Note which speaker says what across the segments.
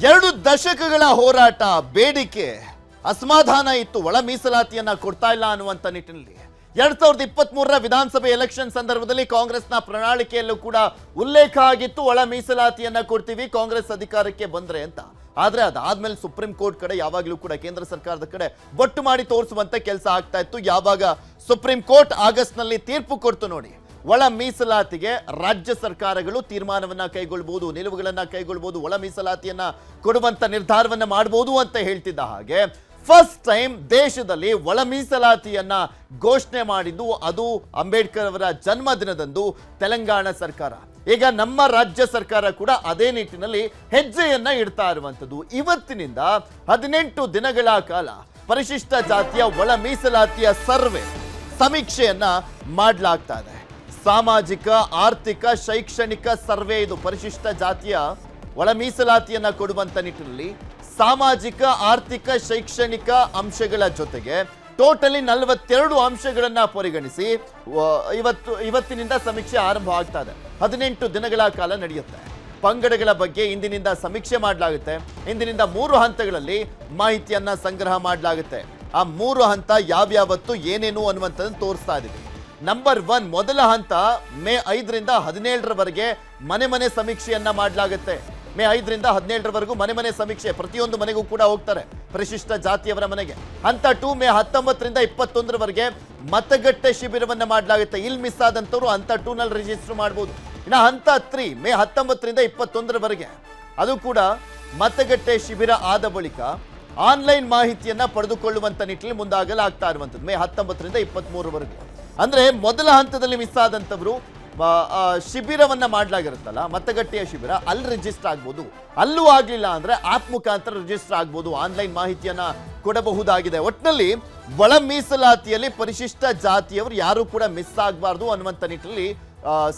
Speaker 1: 2 ದಶಕಗಳ ಹೋರಾಟ, ಬೇಡಿಕೆ, ಅಸಮಾಧಾನ ಇತ್ತು. ಒಳ ಮೀಸಲಾತಿಯನ್ನ ಕೊಡ್ತಾ ಇಲ್ಲ ಅನ್ನುವಂತ ನಿಟ್ಟಿನಲ್ಲಿ 2023ರ ವಿಧಾನಸಭೆ ಎಲೆಕ್ಷನ್ ಸಂದರ್ಭದಲ್ಲಿ ಕಾಂಗ್ರೆಸ್ನ ಪ್ರಣಾಳಿಕೆಯಲ್ಲೂ ಕೂಡ ಉಲ್ಲೇಖ ಆಗಿತ್ತು, ಒಳ ಮೀಸಲಾತಿಯನ್ನ ಕೊಡ್ತೀವಿ ಕಾಂಗ್ರೆಸ್ ಅಧಿಕಾರಕ್ಕೆ ಬಂದ್ರೆ ಅಂತ. ಆದ್ರೆ ಅದಾದ್ಮೇಲೆ ಸುಪ್ರೀಂ ಕೋರ್ಟ್ ಕಡೆ ಯಾವಾಗಲೂ ಕೂಡ ಕೇಂದ್ರ ಸರ್ಕಾರದ ಕಡೆ ಬೊಟ್ಟು ಮಾಡಿ ತೋರಿಸುವಂತ ಕೆಲಸ ಆಗ್ತಾ ಇತ್ತು. ಯಾವಾಗ ಸುಪ್ರೀಂ ಕೋರ್ಟ್ ಆಗಸ್ಟ್ ನಲ್ಲಿ ತೀರ್ಪು ಕೊಡ್ತು ನೋಡಿ, ಒಳ ಮೀಸಲಾತಿಗೆ ರಾಜ್ಯ ಸರ್ಕಾರಗಳು ತೀರ್ಮಾನವನ್ನ ಕೈಗೊಳ್ಳಬಹುದು, ನಿಲುವುಗಳನ್ನ ಕೈಗೊಳ್ಳಬಹುದು, ಒಳ ಮೀಸಲಾತಿಯನ್ನ ಕೊಡುವಂತ ನಿರ್ಧಾರವನ್ನ ಮಾಡಬಹುದು ಅಂತ ಹೇಳ್ತಿದ್ದ ಹಾಗೆ ಫಸ್ಟ್ ಟೈಮ್ ದೇಶದಲ್ಲಿ ಒಳ ಮೀಸಲಾತಿಯನ್ನ ಘೋಷಣೆ ಮಾಡಿದ್ದು ಅದು ಅಂಬೇಡ್ಕರ್ ಅವರ ಜನ್ಮದಿನದಂದು ತೆಲಂಗಾಣ ಸರ್ಕಾರ. ಈಗ ನಮ್ಮ ರಾಜ್ಯ ಸರ್ಕಾರ ಕೂಡ ಅದೇ ನಿಟ್ಟಿನಲ್ಲಿ ಹೆಜ್ಜೆಯನ್ನ ಇಡ್ತಾ ಇರುವಂತದ್ದು. ಇವತ್ತಿನಿಂದ 18 ದಿನಗಳ ಕಾಲ ಪರಿಶಿಷ್ಟ ಜಾತಿಯ ಒಳ ಮೀಸಲಾತಿಯ ಸರ್ವೆ, ಸಮೀಕ್ಷೆಯನ್ನ ಮಾಡಲಾಗ್ತಾ ಇದೆ. ಸಾಮಾಜಿಕ, ಆರ್ಥಿಕ, ಶೈಕ್ಷಣಿಕ ಸರ್ವೆ ಇದು. ಪರಿಶಿಷ್ಟ ಜಾತಿಯ ಒಳ ಮೀಸಲಾತಿಯನ್ನ ಕೊಡುವಂತ ನಿಟ್ಟಿನಲ್ಲಿ ಸಾಮಾಜಿಕ, ಆರ್ಥಿಕ, ಶೈಕ್ಷಣಿಕ ಅಂಶಗಳ ಜೊತೆಗೆ ಟೋಟಲಿ 42 ಅಂಶಗಳನ್ನ ಪರಿಗಣಿಸಿ ಇವತ್ತಿನಿಂದ ಸಮೀಕ್ಷೆ ಆರಂಭ ಆಗ್ತಾ ಇದೆ. 18 ದಿನಗಳ ಕಾಲ ನಡೆಯುತ್ತೆ. ಪಂಗಡಗಳ ಬಗ್ಗೆ ಇಂದಿನಿಂದ ಸಮೀಕ್ಷೆ ಮಾಡಲಾಗುತ್ತೆ. ಇಂದಿನಿಂದ 3 ಹಂತಗಳಲ್ಲಿ ಮಾಹಿತಿಯನ್ನ ಸಂಗ್ರಹ ಮಾಡಲಾಗುತ್ತೆ. ಆ 3 ಹಂತ ಯಾವ್ಯಾವತ್ತು ಏನೇನು ಅನ್ನುವಂಥದ್ದನ್ನು ತೋರಿಸ್ತಾ ಇದೀವಿ. ನಂಬರ್ 1 ಮೊದಲ ಹಂತ ಮೇ 5ರಿಂದ 17ರವರೆಗೆ ಮನೆ ಸಮೀಕ್ಷೆಯನ್ನ ಮಾಡಲಾಗುತ್ತೆ. ಮೇ 5ರಿಂದ 17ರವರೆಗೂ ಮನೆ ಸಮೀಕ್ಷೆ, ಪ್ರತಿಯೊಂದು ಮನೆಗೂ ಕೂಡ ಹೋಗ್ತಾರೆ ಪರಿಶಿಷ್ಟ ಜಾತಿಯವರ ಮನೆಗೆ. ಹಂತ 2 ಮೇ 19ರಿಂದ 21ರವರೆಗೆ ಮತಗಟ್ಟೆ ಶಿಬಿರವನ್ನ ಮಾಡಲಾಗುತ್ತೆ. ಇಲ್ಲಿ ಮಿಸ್ ಆದಂತವ್ರು ಹಂತ 2 ನಲ್ಲಿ ರಿಜಿಸ್ಟರ್ ಮಾಡಬಹುದು. ಇನ್ನು ಹಂತ 3 ಮೇ 19ರಿಂದ 21ರವರೆಗೆ, ಅದು ಕೂಡ ಮತಗಟ್ಟೆ ಶಿಬಿರ ಆದ ಬಳಿಕ ಆನ್ಲೈನ್ ಮಾಹಿತಿಯನ್ನ ಪಡೆದುಕೊಳ್ಳುವಂತ ನಿಟ್ಟಿನಲ್ಲಿ ಮುಂದಾಗಲಾಗ್ತಾ ಇರುವಂತದ್ದು ಮೇ 19ರಿಂದ 23ರವರೆಗೂ. ಅಂದ್ರೆ ಮೊದಲ ಹಂತದಲ್ಲಿ ಮಿಸ್ ಆದಂತವರು ಶಿಬಿರವನ್ನ ಮಾಡಲಾಗಿರುತ್ತಲ್ಲ, ಮತಗಟ್ಟೆಯ ಶಿಬಿರ, ಅಲ್ಲಿ ರಿಜಿಸ್ಟರ್ ಆಗ್ಬೋದು. ಅಲ್ಲೂ ಆಗ್ಲಿಲ್ಲ ಅಂದ್ರೆ ಆಪ್ ಮುಖಾಂತರ ರಿಜಿಸ್ಟರ್ ಆಗ್ಬೋದು, ಆನ್ಲೈನ್ ಮಾಹಿತಿಯನ್ನ ಕೊಡಬಹುದಾಗಿದೆ. ಒಟ್ಟಿನಲ್ಲಿ ಒಳ ಮೀಸಲಾತಿಯಲ್ಲಿ ಪರಿಶಿಷ್ಟ ಜಾತಿಯವರು ಯಾರು ಕೂಡ ಮಿಸ್ ಆಗಬಾರ್ದು ಅನ್ನುವಂತ ನಿಟ್ಟಿನಲ್ಲಿ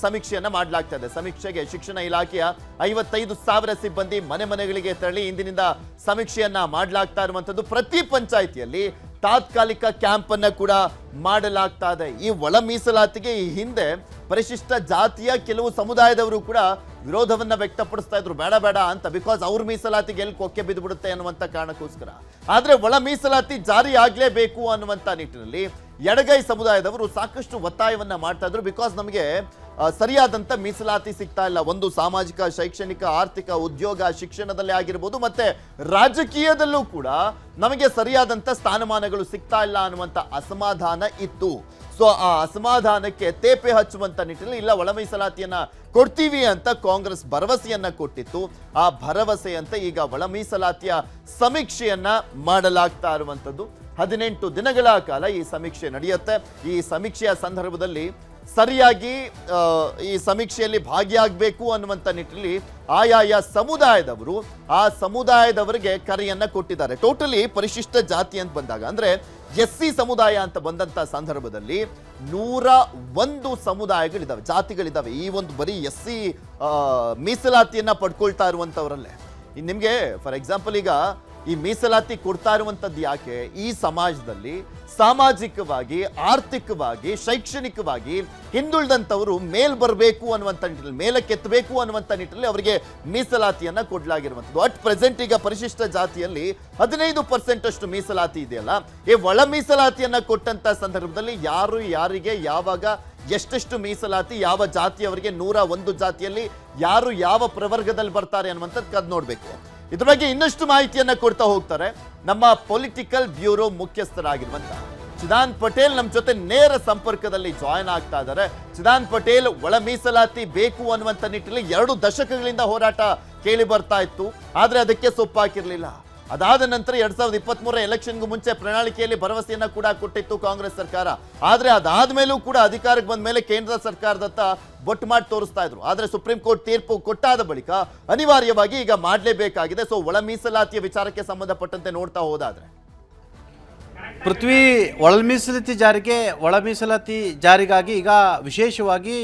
Speaker 1: ಸಮೀಕ್ಷೆಯನ್ನ ಮಾಡಲಾಗ್ತಾ ಇದೆ. ಸಮೀಕ್ಷೆಗೆ ಶಿಕ್ಷಣ ಇಲಾಖೆಯ 55,000 ಸಿಬ್ಬಂದಿ ಮನೆಗಳಿಗೆ ತೆರಳಿ ಇಂದಿನಿಂದ ಸಮೀಕ್ಷೆಯನ್ನ ಮಾಡಲಾಗ್ತಾ ಇರುವಂತದ್ದು. ಪ್ರತಿ ಪಂಚಾಯಿತಿಯಲ್ಲಿ ತಾತ್ಕಾಲಿಕ ಕ್ಯಾಂಪ್ ಅನ್ನ ಕೂಡ ಮಾಡಲಾಗ್ತಾ ಇದೆ. ಈ ಒಳ ಮೀಸಲಾತಿಗೆ ಈ ಹಿಂದೆ ಪರಿಶಿಷ್ಟ ಜಾತಿಯ ಕೆಲವು ಸಮುದಾಯದವರು ಕೂಡ ವಿರೋಧವನ್ನ ವ್ಯಕ್ತಪಡಿಸ್ತಾ ಇದ್ರು, ಬೇಡ ಅಂತ, ಬಿಕಾಸ್ ಅವ್ರ ಮೀಸಲಾತಿಗೆ ಎಲ್ಲಿ ಕೊಕ್ಕೆ ಬಿದ್ದು ಬಿಡುತ್ತೆ ಅನ್ನುವಂತ ಕಾರಣಕ್ಕೋಸ್ಕರ. ಆದ್ರೆ ಒಳ ಮೀಸಲಾತಿ ಜಾರಿ ಆಗ್ಲೇಬೇಕು ಅನ್ನುವಂತ ನಿಟ್ಟಿನಲ್ಲಿ ಎಡಗೈ ಸಮುದಾಯದವರು ಸಾಕಷ್ಟು ಒತ್ತಾಯವನ್ನ ಮಾಡ್ತಾ ಇದ್ರು. ಬಿಕಾಸ್ ನಮಗೆ ಸರಿಯಾದಂತ ಮೀಸಲಾತಿ ಸಿಗ್ತಾ ಇಲ್ಲ. ಒಂದು ಸಾಮಾಜಿಕ, ಶೈಕ್ಷಣಿಕ, ಆರ್ಥಿಕ, ಉದ್ಯೋಗ, ಶಿಕ್ಷಣದಲ್ಲಿ ಆಗಿರ್ಬೋದು, ಮತ್ತೆ ರಾಜಕೀಯದಲ್ಲೂ ಕೂಡ ನಮಗೆ ಸರಿಯಾದಂತ ಸ್ಥಾನಮಾನಗಳು ಸಿಗ್ತಾ ಇಲ್ಲ ಅನ್ನುವಂತ ಅಸಮಾಧಾನ ಇತ್ತು. ಸೊ ಆ ಅಸಮಾಧಾನಕ್ಕೆ ತೇಪೆ ಹಚ್ಚುವಂತ ನಿಟ್ಟಿನಲ್ಲಿ ಇಲ್ಲ, ಒಳ ಮೀಸಲಾತಿಯನ್ನ ಕೊಡ್ತೀವಿ ಅಂತ ಕಾಂಗ್ರೆಸ್ ಭರವಸೆಯನ್ನ ಕೊಟ್ಟಿತ್ತು. ಆ ಭರವಸೆಯಂತೆ ಈಗ ಒಳ ಮೀಸಲಾತಿಯ ಸಮೀಕ್ಷೆಯನ್ನ ಮಾಡಲಾಗ್ತಾ ಇರುವಂತದ್ದು. 18 ದಿನಗಳ ಕಾಲ ಈ ಸಮೀಕ್ಷೆ ನಡೆಯುತ್ತೆ. ಈ ಸಮೀಕ್ಷೆಯ ಸಂದರ್ಭದಲ್ಲಿ ಸರಿಯಾಗಿ ಈ ಸಮೀಕ್ಷೆಯಲ್ಲಿ ಭಾಗಿಯಾಗಬೇಕು ಅನ್ನುವಂಥ ನಿಟ್ಟಿನಲ್ಲಿ ಆಯಾಯ ಸಮುದಾಯದವರು ಆ ಸಮುದಾಯದವರಿಗೆ ಕರೆಯನ್ನ ಕೊಟ್ಟಿದ್ದಾರೆ. ಟೋಟಲಿ ಪರಿಶಿಷ್ಟ ಜಾತಿ ಅಂತ ಬಂದಾಗ, ಅಂದ್ರೆ SC ಸಮುದಾಯ ಅಂತ ಬಂದಂತ ಸಂದರ್ಭದಲ್ಲಿ 101 ಸಮುದಾಯಗಳಿದ್ದಾವೆ, ಜಾತಿಗಳಿದ್ದಾವೆ. ಈ ಒಂದು ಬರೀ SC ಮೀಸಲಾತಿಯನ್ನ ಪಡ್ಕೊಳ್ತಾ ಇರುವಂತವರಲ್ಲೇ ನಿಮ್ಗೆ ಫಾರ್ ಎಕ್ಸಾಂಪಲ್ ಈಗ ಈ ಮೀಸಲಾತಿ ಕೊಡ್ತಾ ಇರುವಂತದ್ದು ಯಾಕೆ, ಈ ಸಮಾಜದಲ್ಲಿ ಸಾಮಾಜಿಕವಾಗಿ, ಆರ್ಥಿಕವಾಗಿ, ಶೈಕ್ಷಣಿಕವಾಗಿ ಹಿಂದುಳಿದಂಥವರು ಮೇಲ್ ಬರಬೇಕು ಅನ್ನುವಂಥ ನಿಟ್ಟಿನಲ್ಲಿ, ಮೇಲಕ್ಕೆತ್ತಬೇಕು ಅನ್ನುವಂಥ ನಿಟ್ಟಿನಲ್ಲಿ ಅವರಿಗೆ ಮೀಸಲಾತಿಯನ್ನ ಕೊಡಲಾಗಿರುವಂಥದ್ದು. ಅಟ್ ಪ್ರೆಸೆಂಟ್ ಈಗ ಪರಿಶಿಷ್ಟ ಜಾತಿಯಲ್ಲಿ 15% ಅಷ್ಟು ಮೀಸಲಾತಿ ಇದೆಯಲ್ಲ, ಈ ಒಳ ಮೀಸಲಾತಿಯನ್ನ ಕೊಟ್ಟಂತ ಸಂದರ್ಭದಲ್ಲಿ ಯಾರು ಯಾರಿಗೆ ಯಾವಾಗ ಎಷ್ಟೆಷ್ಟು ಮೀಸಲಾತಿ, ಯಾವ ಜಾತಿಯವರಿಗೆ 101 ಜಾತಿಯಲ್ಲಿ ಯಾರು ಯಾವ ಪ್ರವರ್ಗದಲ್ಲಿ ಬರ್ತಾರೆ ಅನ್ನುವಂಥದ್ದು ಕದ್ ನೋಡ್ಬೇಕು. ಇದ್ರ ಬಗ್ಗೆ ಇನ್ನಷ್ಟು ಮಾಹಿತಿಯನ್ನ ಕೊಡ್ತಾ ಹೋಗ್ತಾರೆ ನಮ್ಮ ಪೊಲಿಟಿಕಲ್ ಬ್ಯೂರೋ ಮುಖ್ಯಸ್ಥರಾಗಿರುವಂತ ಚಿದಾನ್ ಪಟೇಲ್ ನಮ್ಮ ಜೊತೆ ನೇರ ಸಂಪರ್ಕದಲ್ಲಿ ಜಾಯಿನ್ ಆಗ್ತಾ ಇದ್ದಾರೆ. ಚಿದಾನ್ ಪಟೇಲ್, ಒಳ ಮೀಸಲಾತಿ ಬೇಕು ಅನ್ನುವಂತ ನಿಟ್ಟಿನಲ್ಲಿ 2 ದಶಕಗಳಿಂದ ಹೋರಾಟ ಕೇಳಿ ಬರ್ತಾ ಇತ್ತು, ಆದ್ರೆ ಅದಕ್ಕೆ ಸೊಪ್ಪಾಕಿರ್ಲಿಲ್ಲ. ಅದಾದ ನಂತರ 2023 ಎಲೆಕ್ಷನ್ಗೂ ಮುಂಚೆ ಪ್ರಣಾಳಿಕೆಯಲ್ಲಿ ಭರವಸೆಯನ್ನ ಕೂಡ ಕೊಟ್ಟಿತ್ತು ಕಾಂಗ್ರೆಸ್ ಸರ್ಕಾರ. ಆದ್ರೆ ಅದಾದ್ಮೇಲೂ ಕೂಡ ಅಧಿಕಾರಕ್ಕೆ ಬಂದ ಮೇಲೆ ಕೇಂದ್ರ ಸರ್ಕಾರದತ್ತ ಬೊಟ್ಟು ಮಾಡಿ ತೋರಿಸ್ತಾ ಇದ್ರು. ಆದ್ರೆ ಸುಪ್ರೀಂ ಕೋರ್ಟ್ ತೀರ್ಪು ಕೊಟ್ಟಾದ ಬಳಿಕ ಅನಿವಾರ್ಯವಾಗಿ ಈಗ ಮಾಡಲೇಬೇಕಾಗಿದೆ. ಸೊ ಒಳ ಮೀಸಲಾತಿಯ ವಿಚಾರಕ್ಕೆ ಸಂಬಂಧಪಟ್ಟಂತೆ ನೋಡ್ತಾ ಹೋದಾದ್ರೆ
Speaker 2: ಪೃಥ್ವಿ ಒಳ ಮೀಸಲಾತಿ ಜಾರಿಗಾಗಿ ಈಗ ವಿಶೇಷವಾಗಿ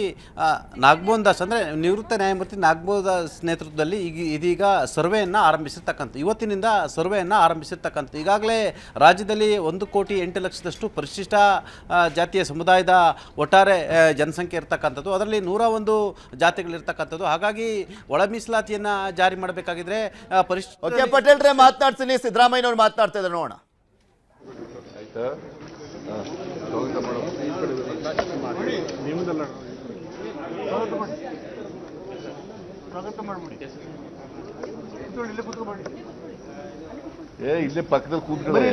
Speaker 2: ನಾಗಮೋಹನ್ ದಾಸ್ ಅಂದರೆ ನಿವೃತ್ತ ನ್ಯಾಯಮೂರ್ತಿ ನಾಗಮೋಹನ್ ದಾಸ್ ನೇತೃತ್ವದಲ್ಲಿ ಇದೀಗ ಸರ್ವೆಯನ್ನು ಆರಂಭಿಸಿರ್ತಕ್ಕಂಥ ಇವತ್ತಿನಿಂದ ಸರ್ವೆಯನ್ನು ಆರಂಭಿಸಿರ್ತಕ್ಕಂಥ ಈಗಾಗಲೇ ರಾಜ್ಯದಲ್ಲಿ 1,08,00,000 ಪರಿಶಿಷ್ಟ ಜಾತಿಯ ಸಮುದಾಯದ ಒಟ್ಟಾರೆ ಜನಸಂಖ್ಯೆ ಇರ್ತಕ್ಕಂಥದ್ದು, ಅದರಲ್ಲಿ 101 ಜಾತಿಗಳಿರ್ತಕ್ಕಂಥದ್ದು. ಹಾಗಾಗಿ ಒಳ ಮೀಸಲಾತಿಯನ್ನು ಜಾರಿ ಮಾಡಬೇಕಾಗಿದ್ರೆ
Speaker 1: ಪರಿಶಿಷ್ಟ ಪಟೇಲ್ರೆ ಮಾತನಾಡ್ತೀನಿ, ಸಿದ್ದರಾಮಯ್ಯನವ್ರು ಮಾತನಾಡ್ತಾ ಇದ್ದಾರೆ ನೋಡೋಣ.
Speaker 3: ಇಲ್ಲೇ ಪಕ್ಕದಲ್ಲಿ ಕೂತ್ಕೊಳ್ಳಿ,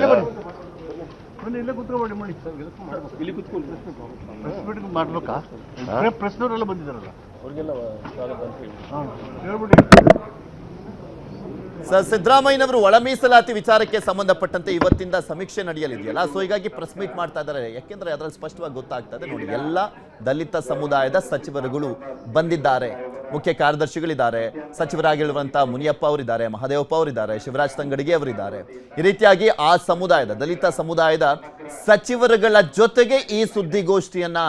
Speaker 4: ಇಲ್ಲೇ ಕೂತ್ಕೊಬೇಡಿ ಮಾಡಿ, ಇಲ್ಲಿ ಕೂತ್ಕೊಳ್ಳಿ. ಪ್ರೆಸ್ ಮೀಟಿಂಗ್ ಮಾಡ್ಬೇಕಾ? ಪ್ರೆಸ್ನವರೆಲ್ಲ ಬಂದಿದ್ದಾರಲ್ಲ ಅವ್ರಿಗೆಲ್ಲ ಹೇಳ್ಬಿಡಿ.
Speaker 1: ಸರ್, ಸಿದ್ದರಾಮಯ್ಯನವರು ಒಳ ಮೀಸಲಾತಿ ವಿಚಾರಕ್ಕೆ ಸಂಬಂಧಪಟ್ಟಂತೆ ಇವತ್ತಿಂದ ಸಮೀಕ್ಷೆ ನಡೆಯಲಿದೆಯಲ್ಲ, ಸೊ ಹೀಗಾಗಿ ಪ್ರೆಸ್ ಮೀಟ್ ಮಾಡ್ತಾ ಇದ್ದಾರೆ. ಯಾಕೆಂದ್ರೆ ಅದರಲ್ಲಿ ಸ್ಪಷ್ಟವಾಗಿ ಗೊತ್ತಾಗ್ತದೆ ನೋಡಿ, ಎಲ್ಲ ದಲಿತ ಸಮುದಾಯದ ಸಚಿವರುಗಳು ಬಂದಿದ್ದಾರೆ, ಮುಖ್ಯ ಕಾರ್ಯದರ್ಶಿಗಳಿದ್ದಾರೆ, ಸಚಿವರಾಗಿರುವಂತಹ ಮುನಿಯಪ್ಪ ಅವರಿದ್ದಾರೆ, ಮಹದೇವಪ್ಪ ಅವರಿದ್ದಾರೆ, ಶಿವರಾಜ್ ತಂಗಡಿಗೆ ಅವರಿದ್ದಾರೆ. ಈ ರೀತಿಯಾಗಿ ಆ ಸಮುದಾಯದ ದಲಿತ ಸಮುದಾಯದ ಸಚಿವರುಗಳ ಜೊತೆಗೆ ಈ ಸುದ್ದಿಗೋಷ್ಠಿಯನ್ನ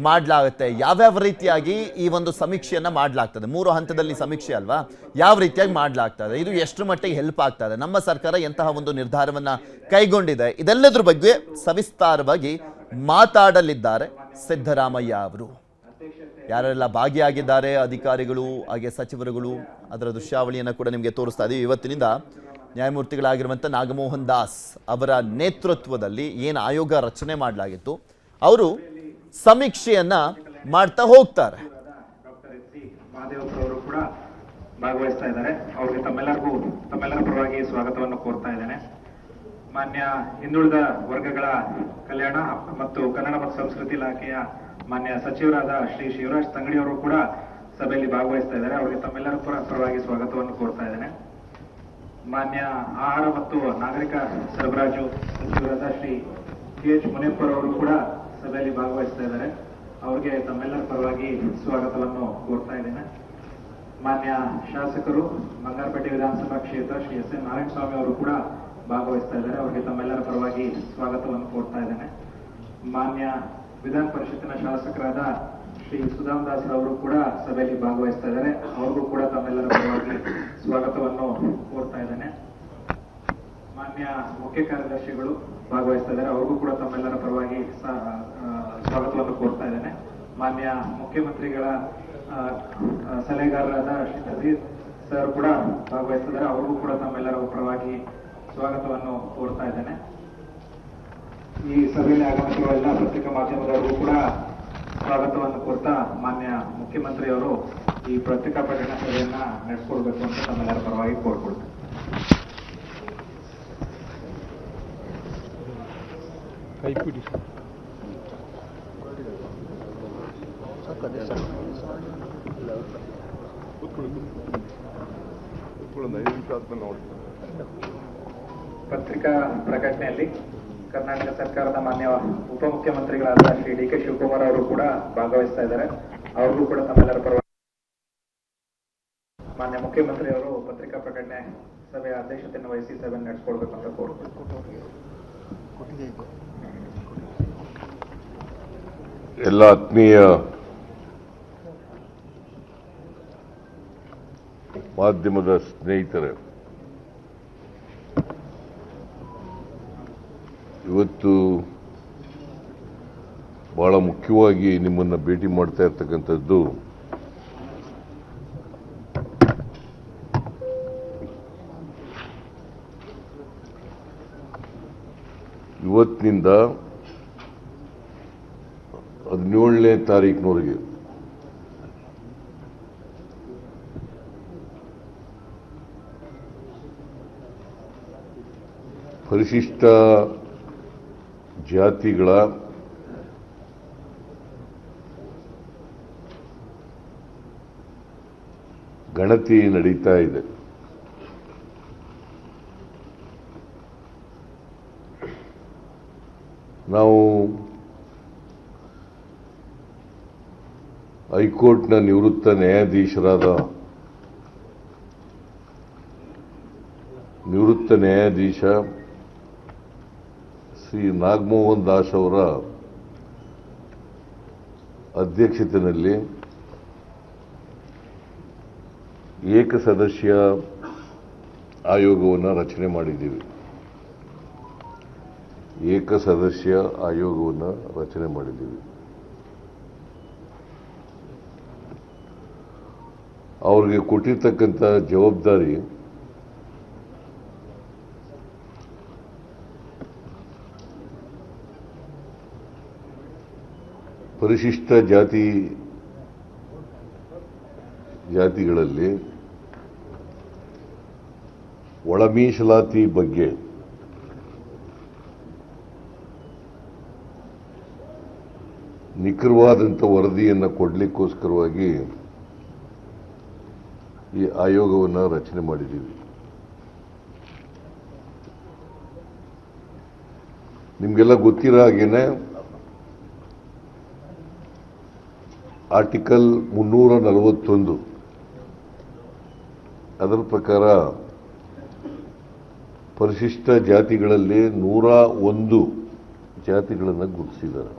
Speaker 1: ಮಾಡಲಾಗುತ್ತೆ. ಯಾವ್ಯಾವ ರೀತಿಯಾಗಿ ಈ ಒಂದು ಸಮೀಕ್ಷೆಯನ್ನ ಮಾಡಲಾಗ್ತದೆ, 3 ಹಂತದಲ್ಲಿ ಸಮೀಕ್ಷೆ ಅಲ್ವಾ, ಯಾವ ರೀತಿಯಾಗಿ ಮಾಡಲಾಗ್ತದೆ, ಇದು ಎಷ್ಟು ಮಟ್ಟಿಗೆ ಹೆಲ್ಪ್ ಆಗ್ತದೆ, ನಮ್ಮ ಸರ್ಕಾರ ಎಂತಹ ಒಂದು ನಿರ್ಧಾರವನ್ನ ಕೈಗೊಂಡಿದೆ, ಇದೆಲ್ಲದ್ರ ಬಗ್ಗೆ ಸವಿಸ್ತಾರವಾಗಿ ಮಾತಾಡಲಿದ್ದಾರೆ ಸಿದ್ದರಾಮಯ್ಯ ಅವರು. ಯಾರೆಲ್ಲ ಭಾಗಿಯಾಗಿದ್ದಾರೆ ಅಧಿಕಾರಿಗಳು ಹಾಗೆ ಸಚಿವರುಗಳು, ಅದರ ದೃಶ್ಯಾವಳಿಯನ್ನು ಕೂಡ ನಿಮಗೆ ತೋರಿಸ್ತಾ ಇದೀವಿ. ಇವತ್ತಿನಿಂದ ನ್ಯಾಯಮೂರ್ತಿಗಳಾಗಿರುವಂಥ ನಾಗಮೋಹನ್ ದಾಸ್ ಅವರ ನೇತೃತ್ವದಲ್ಲಿ ಏನು ಆಯೋಗ ರಚನೆ ಮಾಡಲಾಗಿತ್ತು, ಅವರು ಸಮೀಕ್ಷೆಯನ್ನ ಮಾಡ್ತಾ ಹೋಗ್ತಾರೆ.
Speaker 5: ಮಹದೇವಪ್ಪರವರು ಕೂಡ ಭಾಗವಹಿಸ್ತಾ ಇದ್ದಾರೆ. ಅವರಿಗೆ ತಮ್ಮೆಲ್ಲರ ಪರವಾಗಿ ಸ್ವಾಗತವನ್ನು ಕೋರ್ತಾ ಇದ್ದೇನೆ. ಮಾನ್ಯ ಹಿಂದುಳಿದ ವರ್ಗಗಳ ಕಲ್ಯಾಣ ಮತ್ತು ಕನ್ನಡ ಮತ್ತು ಸಂಸ್ಕೃತಿ ಇಲಾಖೆಯ ಮಾನ್ಯ ಸಚಿವರಾದ ಶ್ರೀ ಶಿವರಾಜ್ ತಂಗಡಿ ಅವರು ಕೂಡ ಸಭೆಯಲ್ಲಿ ಭಾಗವಹಿಸ್ತಾ ಇದ್ದಾರೆ. ಅವರಿಗೆ ತಮ್ಮೆಲ್ಲರ ಪರವಾಗಿ ಸ್ವಾಗತವನ್ನು ಕೋರ್ತಾ ಇದ್ದೇನೆ. ಮಾನ್ಯ ಆಹಾರ ಮತ್ತು ನಾಗರಿಕ ಸರಬರಾಜು ಸಚಿವರಾದ ಶ್ರೀ ಕೆ.ಎಚ್. ಮುನಿಯಪ್ಪರವರು ಕೂಡ ಸಭೆಯಲ್ಲಿ ಭಾಗವಹಿಸ್ತಾ ಇದ್ದಾರೆ. ಅವರಿಗೆ ತಮ್ಮೆಲ್ಲರ ಪರವಾಗಿ ಸ್ವಾಗತವನ್ನು ಕೋರ್ತಾ ಇದ್ದೇನೆ. ಮಾನ್ಯ ಶಾಸಕರು ಬಂಗಾರಪೇಟೆ ವಿಧಾನಸಭಾ ಕ್ಷೇತ್ರ ಶ್ರೀ ಎಸ್ ಎನ್ ನಾರಾಯಣಸ್ವಾಮಿ ಅವರು ಕೂಡ ಭಾಗವಹಿಸ್ತಾ ಇದ್ದಾರೆ. ಅವರಿಗೆ ತಮ್ಮೆಲ್ಲರ ಪರವಾಗಿ ಸ್ವಾಗತವನ್ನು ಕೋರ್ತಾ ಇದ್ದೇನೆ. ಮಾನ್ಯ ವಿಧಾನ ಪರಿಷತ್ತಿನ ಶಾಸಕರಾದ ಶ್ರೀ ಸುಧಾಮ್ ದಾಸ್ ಅವರು ಕೂಡ ಸಭೆಯಲ್ಲಿ ಭಾಗವಹಿಸ್ತಾ ಇದ್ದಾರೆ. ಅವ್ರಿಗೂ ಕೂಡ ತಮ್ಮೆಲ್ಲರ ಪರವಾಗಿ ಸ್ವಾಗತವನ್ನು ಕೋರ್ತಾ ಇದ್ದೇನೆ. ಮಾನ್ಯ ಮುಖ್ಯ ಕಾರ್ಯದರ್ಶಿಗಳು ಭಾಗವಹಿಸ್ತಾ ಇದ್ದಾರೆ. ಅವ್ರಿಗೂ ಕೂಡ ತಮ್ಮೆಲ್ಲರ ಪರವಾಗಿ ಸ್ವಾಗತವನ್ನು ಕೋರ್ತಾ ಇದ್ದೇನೆ. ಮಾನ್ಯ ಮುಖ್ಯಮಂತ್ರಿಗಳ ಸಲಹೆಗಾರರಾದ ಶ್ರೀ ನಜೀರ್ ಸರ್ ಕೂಡ ಭಾಗವಹಿಸ್ತಿದ್ದಾರೆ. ಅವ್ರಿಗೂ ಕೂಡ ತಮ್ಮೆಲ್ಲರ ಪರವಾಗಿ ಸ್ವಾಗತವನ್ನು ಕೋರ್ತಾ ಇದ್ದೇನೆ. ಈ ಸಭೆಯಲ್ಲಿ ಆಗಮಿಸುವ ಎಲ್ಲ ಪತ್ರಿಕಾ ಮಾಧ್ಯಮದವರಿಗೂ ಕೂಡ ಸ್ವಾಗತವನ್ನು ಕೋರ್ತಾ ಮಾನ್ಯ ಮುಖ್ಯಮಂತ್ರಿಯವರು ಈ ಪತ್ರಿಕಾ ಪ್ರಕಟಣಾ ಸಭೆಯನ್ನ ನಡೆಸಿಕೊಡ್ಬೇಕು ಅಂತ ತಮ್ಮೆಲ್ಲರ ಪರವಾಗಿ ಕೋರ್ಕೊಳ್ತೇನೆ. ಪತ್ರಿಕಾ ಪ್ರಕಟಣೆಯಲ್ಲಿ ಕರ್ನಾಟಕ ಸರ್ಕಾರದ ಮಾನ್ಯ ಉಪಮುಖ್ಯಮಂತ್ರಿಗಳಾದ ಶ್ರೀ ಡಿ ಕೆ ಶಿವಕುಮಾರ್ ಅವರು ಕೂಡ ಭಾಗವಹಿಸ್ತಾ ಇದ್ದಾರೆ. ಅವ್ರಿಗೂ ಕೂಡ ತಮ್ಮೆಲ್ಲರ ಪರವಾಗಿ ಮಾನ್ಯ ಮುಖ್ಯಮಂತ್ರಿಯವರು ಪತ್ರಿಕಾ ಪ್ರಕಟಣೆ ಸಭೆಯ ಅಧ್ಯಕ್ಷತೆಯನ್ನು ವಹಿಸಿ ಸಭೆಯನ್ನು ನಡೆಸಿಕೊಡ್ಬೇಕು ಅಂತ ಕೋರ್ಕೊಳ್ತೀನಿ.
Speaker 3: ಎಲ್ಲ ಆತ್ಮೀಯ ಮಾಧ್ಯಮದ ಸ್ನೇಹಿತರೆ, ಇವತ್ತು ಬಹಳ ಮುಖ್ಯವಾಗಿ ನಿಮ್ಮನ್ನು ಭೇಟಿ ಮಾಡ್ತಾ ಇರ್ತಕ್ಕಂಥದ್ದು ಇವತ್ತಿನಿಂದ 17ನೇ ತಾರೀಕಿನವರೆಗೆ ಪರಿಶಿಷ್ಟ ಜಾತಿಗಳ ಗಣತಿ ನಡೀತಾ ಇದೆ. ನಾವು ಹೈಕೋರ್ಟ್ನ ನಿವೃತ್ತ ನ್ಯಾಯಾಧೀಶ ಶ್ರೀ ನಾಗಮೋಹನ್ ದಾಸ್ ಅವರ ಅಧ್ಯಕ್ಷತೆಯಲ್ಲಿ ಏಕಸದಸ್ಯ ಆಯೋಗವನ್ನು ರಚನೆ ಮಾಡಿದ್ದೀವಿ. ಏಕಸದಸ್ಯ ಆಯೋಗವನ್ನು ರಚನೆ ಮಾಡಿದ್ದೀವಿ. ಅವ್ರಿಗೆ ಕೊಟ್ಟಿರ್ತಕ್ಕಂಥ ಜವಾಬ್ದಾರಿ ಪರಿಶಿಷ್ಟ ಜಾತಿಗಳಲ್ಲಿ ಒಳ ಮೀಸಲಾತಿ ಬಗ್ಗೆ ನಿಖರವಾದಂಥ ವರದಿಯನ್ನು ಕೊಡಲಿಕ್ಕೋಸ್ಕರವಾಗಿ ಈ ಆಯೋಗವನ್ನು ರಚನೆ ಮಾಡಿದ್ದೀವಿ. ನಿಮಗೆಲ್ಲ ಗೊತ್ತಿರೋ ಹಾಗೇನೆ ಆರ್ಟಿಕಲ್ 341 ಅದರ ಪ್ರಕಾರ ಪರಿಶಿಷ್ಟ ಜಾತಿಗಳಲ್ಲಿ 101 ಜಾತಿಗಳನ್ನು ಗುರುತಿಸಿದ್ದಾರೆ.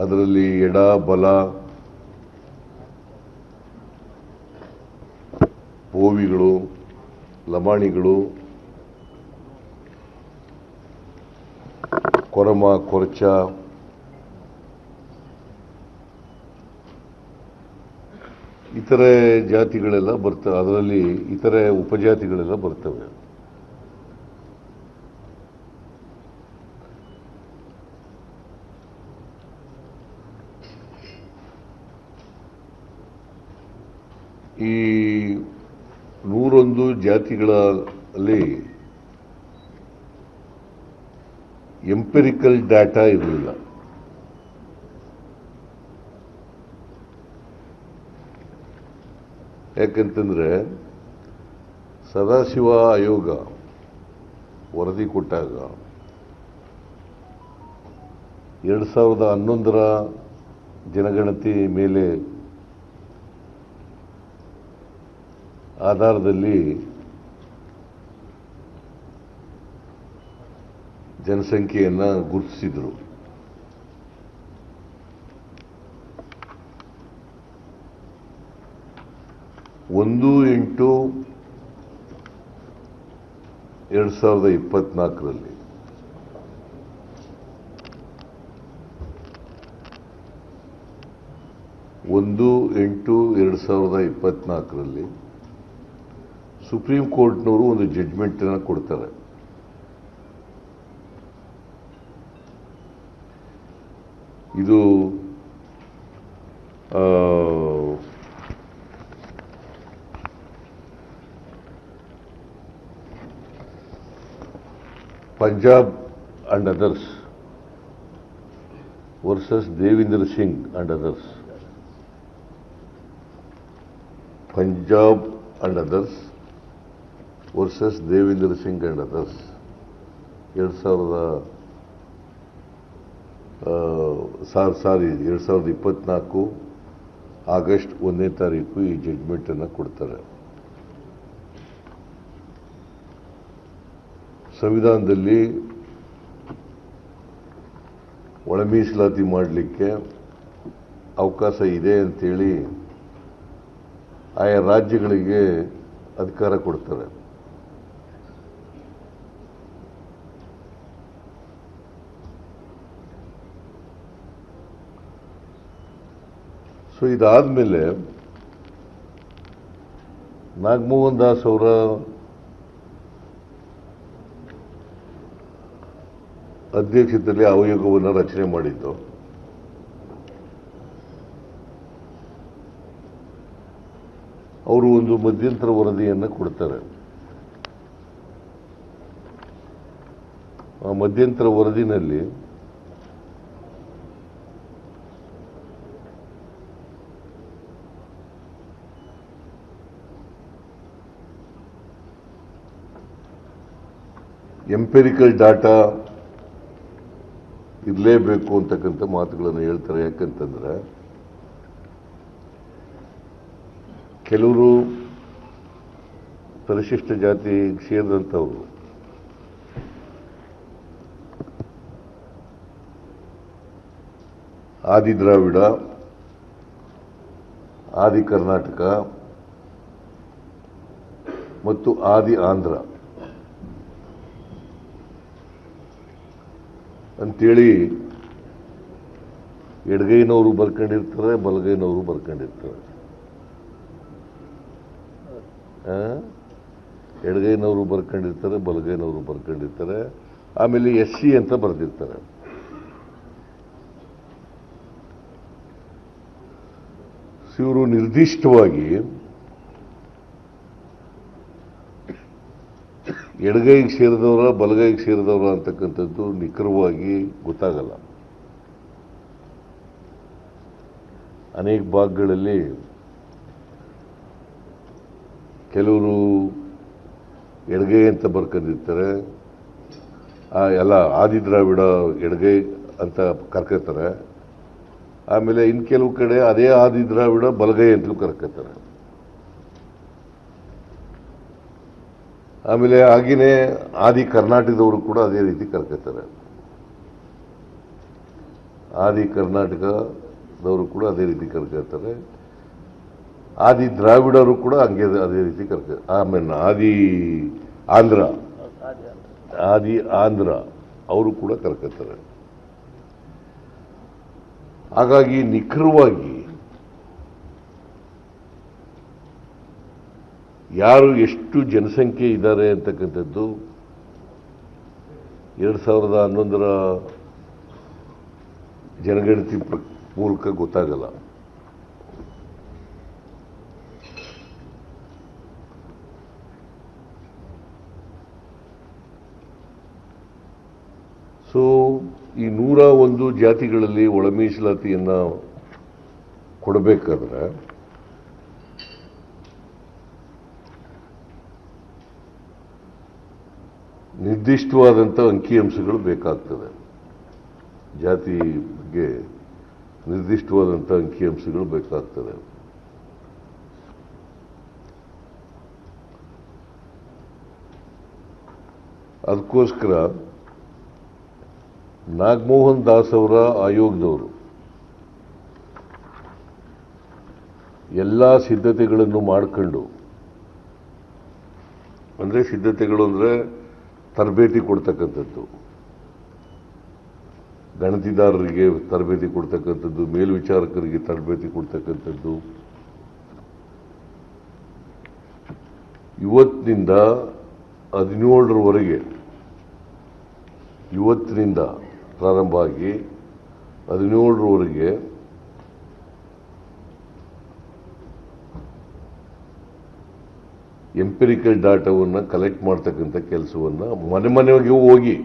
Speaker 3: ಅದರಲ್ಲಿ ಎಡ, ಬಲ, ಓವಿಗಳು, ಲಮಾಣಿಗಳು, ಕೊರಮ, ಕೊರಚ, ಇತರೆ ಜಾತಿಗಳೆಲ್ಲ ಬರ್ತವೆ. ಅದರಲ್ಲಿ ಇತರೆ ಉಪಜಾತಿಗಳೆಲ್ಲ ಬರ್ತವೆ. ಈ 101 ಜಾತಿಗಳಲ್ಲಿ ಎಂಪಿರಿಕಲ್ ಡಾಟಾ ಇರಲಿಲ್ಲ. ಯಾಕಂತಂದ್ರೆ ಸದಾಶಿವ ಆಯೋಗ ವರದಿ ಕೊಟ್ಟಾಗ 2011ರ ಜನಗಣತಿ ಮೇಲೆ ಆಧಾರದಲ್ಲಿ ಜನಸಂಖ್ಯೆಯನ್ನು ಗುರುತಿಸಿದರು. ಒಂದು 1/8/2024ರಲ್ಲಿ ಸುಪ್ರೀಂ ಕೋರ್ಟ್ನವರು ಒಂದು ಜಡ್ಜ್ಮೆಂಟ್ ಅನ್ನು ಕೊಡ್ತಾರೆ. ಇದು Punjab and others versus Devinder Singh and others. Punjab and others versus Devinder Singh and others 2024 August 1ನೇ ತಾರೀಕು ಈ ಜಡ್ಜ್ಮೆಂಟ್ ಅನ್ನು ಕೊಡ್ತಾರೆ. ಸಂವಿಧಾನದಲ್ಲಿ ಒಳ ಮೀಸಲಾತಿ ಮಾಡಲಿಕ್ಕೆ ಅವಕಾಶ ಇದೆ ಅಂತೇಳಿ ಆಯಾ ರಾಜ್ಯಗಳಿಗೆ ಅಧಿಕಾರ ಕೊಡ್ತಾರೆ. ಸೊ ಇದಾದ್ಮೇಲೆ ನಾಗಮೋಹನ್ ದಾಸ್ ಅವರ ಅಧ್ಯಕ್ಷತೆಯಲ್ಲಿ ಆಯೋಗವನ್ನು ರಚನೆ ಮಾಡಿದ್ದು. ಅವರು ಒಂದು ಮಧ್ಯಂತರ ವರದಿಯನ್ನು ಕೊಡ್ತಾರೆ. ಆ ಮಧ್ಯಂತರ ವರದಿನಲ್ಲಿ ಎಂಪಿರಿಕಲ್ ಡಾಟಾ ಇರಲೇಬೇಕು ಅಂತಕ್ಕಂಥ ಮಾತುಗಳನ್ನು ಹೇಳ್ತಾರೆ. ಯಾಕಂತಂದ್ರೆ ಕೆಲವರು ಪರಿಶಿಷ್ಟ ಜಾತಿ ಸೇರಿದಂಥವ್ರು ಆದಿ ದ್ರಾವಿಡ, ಆದಿ ಕರ್ನಾಟಕ ಮತ್ತು ಆದಿ ಆಂಧ್ರ ಅಂತೇಳಿ ಎಡಗೈನವರು ಬರ್ಕೊಂಡಿರ್ತಾರೆ, ಬಲಗೈನವರು ಬರ್ಕೊಂಡಿರ್ತಾರೆ. ಎಡಗೈನವರು ಬರ್ಕೊಂಡಿರ್ತಾರೆ, ಬಲಗೈನವರು ಬರ್ಕೊಂಡಿರ್ತಾರೆ. ಆಮೇಲೆ SC ಅಂತ ಬರೆದಿರ್ತಾರೆ. ಇವರು ನಿರ್ದಿಷ್ಟವಾಗಿ ಎಡಗೈಗೆ ಸೇರಿದವರ, ಬಲಗೈಗೆ ಸೇರಿದವರ ಅಂತಕ್ಕಂಥದ್ದು ನಿಖರವಾಗಿ ಗೊತ್ತಾಗಲ್ಲ. ಅನೇಕ ಭಾಗಗಳಲ್ಲಿ ಕೆಲವರು ಎಡಗೈ ಅಂತ ಬರ್ಕೊಂಡಿರ್ತಾರೆ, ಎಲ್ಲ ಆದಿ ದ್ರಾವಿಡ ಎಡಗೈ ಅಂತ ಕರ್ಕೋತಾರೆ. ಆಮೇಲೆ ಇನ್ನು ಕೆಲವು ಕಡೆ ಅದೇ ಆದಿ ದ್ರಾವಿಡ ಬಲಗೈ ಅಂತಲೂ ಕರ್ಕೋತಾರೆ. ಆಮೇಲೆ ಹಾಗೆಯೇ ಆದಿ ಕರ್ನಾಟಕದವರು ಕೂಡ ಅದೇ ರೀತಿ ಕರ್ಕೋತಾರೆ. ಆದಿ ಕರ್ನಾಟಕದವರು ಕೂಡ ಅದೇ ರೀತಿ ಕರ್ಕೋತಾರೆ. ಆದಿ ದ್ರಾವಿಡರು ಕೂಡ ಹಂಗೆ ಅದೇ ರೀತಿ ಆಮೇಲೆ ಆದಿ ಆಂಧ್ರ ಅವರು ಕೂಡ ಕರ್ಕೋತಾರೆ. ಹಾಗಾಗಿ ನಿಖರವಾಗಿ ಯಾರು ಎಷ್ಟು ಜನಸಂಖ್ಯೆ ಇದ್ದಾರೆ ಅಂತಕ್ಕಂಥದ್ದು 2011ರ ಜನಗಣತಿ ಮೂಲಕ ಗೊತ್ತಾಗಲ್ಲ. ಸೊ ಈ 101 ಜಾತಿಗಳಲ್ಲಿ ಒಳ ಮೀಸಲಾತಿಯನ್ನು ಕೊಡಬೇಕಾದ್ರೆ ನಿರ್ದಿಷ್ಟವಾದಂಥ ಅಂಕಿಅಂಶಗಳು ಬೇಕಾಗ್ತದೆ. ಜಾತಿ ಬಗ್ಗೆ ನಿರ್ದಿಷ್ಟವಾದಂಥ ಅಂಕಿಅಂಶಗಳು ಬೇಕಾಗ್ತದೆ. ಅದಕ್ಕೋಸ್ಕರ ನಾಗಮೋಹನ್ ದಾಸ್ ಅವರ ಆಯೋಗದವರು ಎಲ್ಲ ಸಿದ್ಧತೆಗಳನ್ನು ಮಾಡಿಕೊಂಡು, ಅಂದರೆ ಸಿದ್ಧತೆಗಳು ಅಂದರೆ ತರಬೇತಿ ಕೊಡ್ತಕ್ಕಂಥದ್ದು, ಗಣತಿದಾರರಿಗೆ ತರಬೇತಿ ಕೊಡ್ತಕ್ಕಂಥದ್ದು, ಮೇಲ್ವಿಚಾರಕರಿಗೆ ತರಬೇತಿ ಕೊಡ್ತಕ್ಕಂಥದ್ದು, ಇವತ್ತಿನಿಂದ 17ರವರೆಗೆ ಇವತ್ತಿನಿಂದ ಪ್ರಾರಂಭ ಆಗಿ 17ರವರೆಗೆ ಎಂಪಿರಿಕಲ್ ಡಾಟಾವನ್ನು ಕಲೆಕ್ಟ್ ಮಾಡ್ತಕ್ಕಂಥ ಕೆಲಸವನ್ನು ಮನೆಗೆ ಹೋಗಿ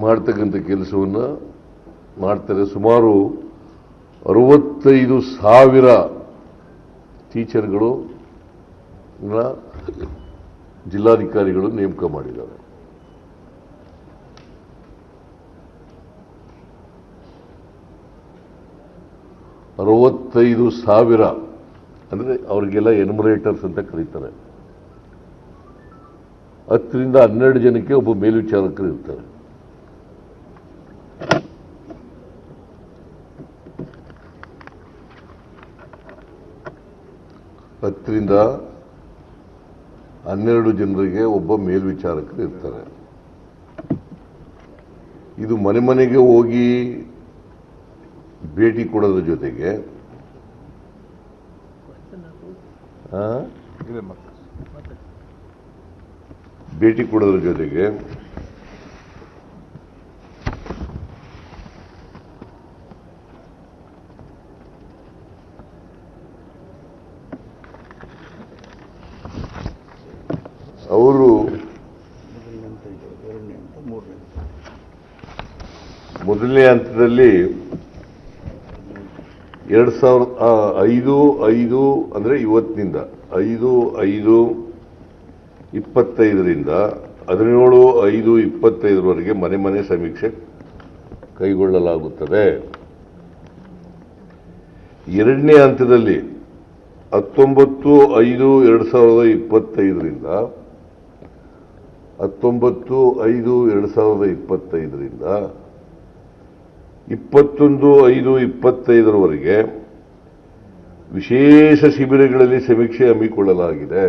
Speaker 3: ಮಾಡ್ತಕ್ಕಂಥ ಕೆಲಸವನ್ನು ಮಾಡ್ತಾರೆ. ಸುಮಾರು 65,000 ಟೀಚರ್ಗಳು ಜಿಲ್ಲಾಧಿಕಾರಿಗಳು ನೇಮಕ ಮಾಡಿದ್ದಾರೆ. $65,000 ಅಂದರೆ ಅವರಿಗೆಲ್ಲ ಎನ್ಯುಮರೇಟರ್ಸ್ ಅಂತ ಕರೀತಾರೆ. 10 ರಿಂದ 12 ಜನಕ್ಕೆ ಒಬ್ಬ ಮೇಲ್ವಿಚಾರಕರು ಇರ್ತಾರೆ. ಹತ್ತರಿಂದ 12 ಜನರಿಗೆ ಒಬ್ಬ ಮೇಲ್ವಿಚಾರಕರು ಇರ್ತಾರೆ. ಇದು ಮನೆಗೆ ಹೋಗಿ ಭೇಟಿ ಕೊಡೋದ್ರ ಜೊತೆಗೆ ಅವರು ಮೊದಲನೇ ಹಂತದಲ್ಲಿ 2005 ಅಂದರೆ ಇವತ್ತಿನಿಂದ 5/5/25ರಿಂದ 17/5/25 ಮನೆ ಮನೆ ಸಮೀಕ್ಷೆ ಕೈಗೊಳ್ಳಲಾಗುತ್ತದೆ. ಎರಡನೇ ಹಂತದಲ್ಲಿ 19/5/2025ರಿಂದ 21/5/25 ವಿಶೇಷ ಶಿಬಿರಗಳಲ್ಲಿ ಸಮೀಕ್ಷೆ ಹಮ್ಮಿಕೊಳ್ಳಲಾಗಿದೆ.